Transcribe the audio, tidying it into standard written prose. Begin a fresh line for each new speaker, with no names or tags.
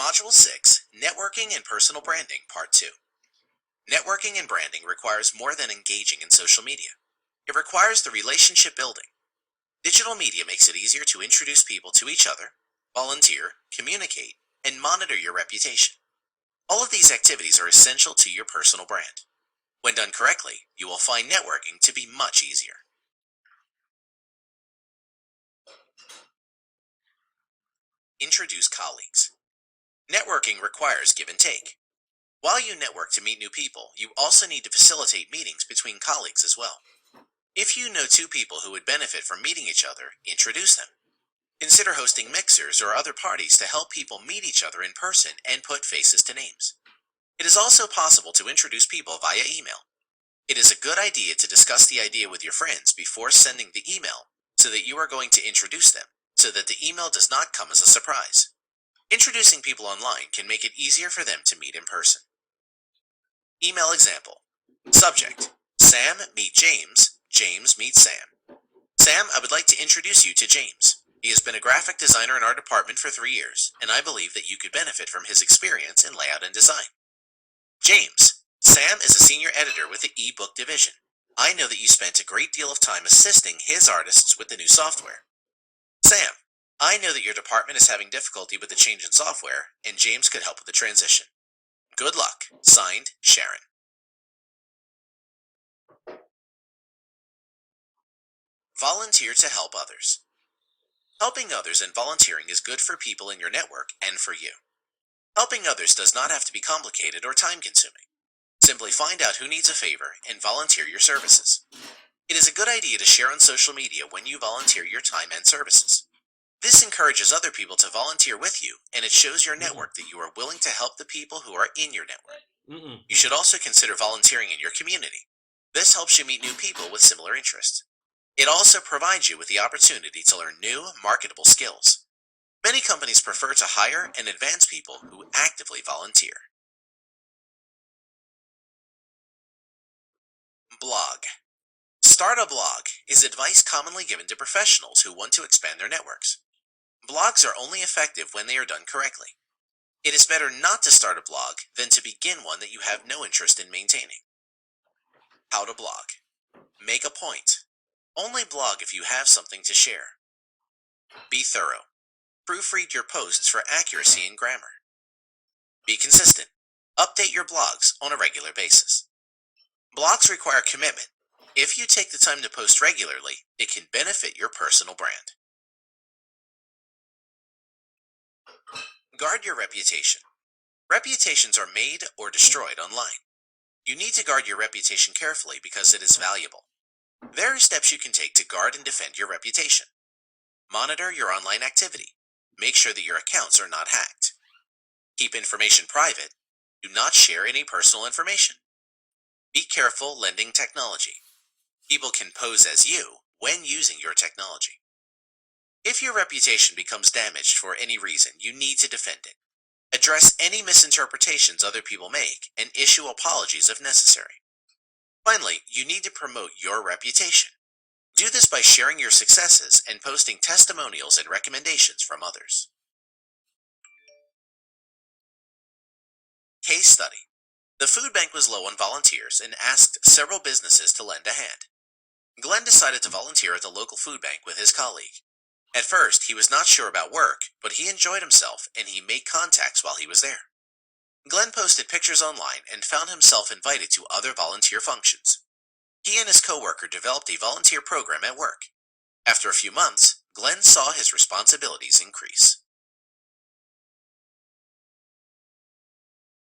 Module 6, Networking and Personal Branding, Part 2. Networking and branding requires more than engaging in social media. It requires the relationship building. Digital media makes it easier to introduce people to each other, volunteer, communicate, and monitor your reputation. All of these activities are essential to your personal brand. When done correctly, you will find networking to be much easier. Introduce colleagues. Networking requires give and take. While you network to meet new people, you also need to facilitate meetings between colleagues as well. If you know two people who would benefit from meeting each other, introduce them. Consider hosting mixers or other parties to help people meet each other in person and put faces to names. It is also possible to introduce people via email. It is a good idea to discuss the idea with your friends before sending the email so that you are going to introduce them, so that the email does not come as a surprise. Introducing people online can make it easier for them to meet in person. Email example. Subject: Sam meet James, James meet Sam. Sam, I would like to introduce you to James. He has been a graphic designer in our department for 3 years, and I believe that you could benefit from his experience in layout and design. James, Sam is a senior editor with the ebook division. I know that you spent a great deal of time assisting his artists with the new software. Sam, I know that your department is having difficulty with the change in software, and James could help with the transition. Good luck. Signed, Sharon. Volunteer to help others. Helping others and volunteering is good for people in your network and for you. Helping others does not have to be complicated or time-consuming. Simply find out who needs a favor and volunteer your services. It is a good idea to share on social media when you volunteer your time and services. This encourages other people to volunteer with you, and it shows your network that you are willing to help the people who are in your network. You should also consider volunteering in your community. This helps you meet new people with similar interests. It also provides you with the opportunity to learn new, marketable skills. Many companies prefer to hire and advance people who actively volunteer. Blog. Start a blog is advice commonly given to professionals who want to expand their networks. Blogs are only effective when they are done correctly. It is better not to start a blog than to begin one that you have no interest in maintaining. How to blog. Make a point. Only blog if you have something to share. Be thorough. Proofread your posts for accuracy and grammar. Be consistent. Update your blogs on a regular basis. Blogs require commitment. If you take the time to post regularly, it can benefit your personal brand. Guard your reputation. Reputations are made or destroyed online. You need to guard your reputation carefully because it is valuable. There are steps you can take to guard and defend your reputation. Monitor your online activity. Make sure that your accounts are not hacked. Keep information private. Do not share any personal information. Be careful lending technology. People can pose as you when using your technology. If your reputation becomes damaged for any reason, you need to defend it. Address any misinterpretations other people make and issue apologies if necessary. Finally, you need to promote your reputation. Do this by sharing your successes and posting testimonials and recommendations from others. Case study. The food bank was low on volunteers and asked several businesses to lend a hand. Glenn decided to volunteer at the local food bank with his colleague. At first, he was not sure about work, but he enjoyed himself and he made contacts while he was there. Glenn posted pictures online and found himself invited to other volunteer functions. He and his coworker developed a volunteer program at work. After a few months, Glenn saw his responsibilities increase.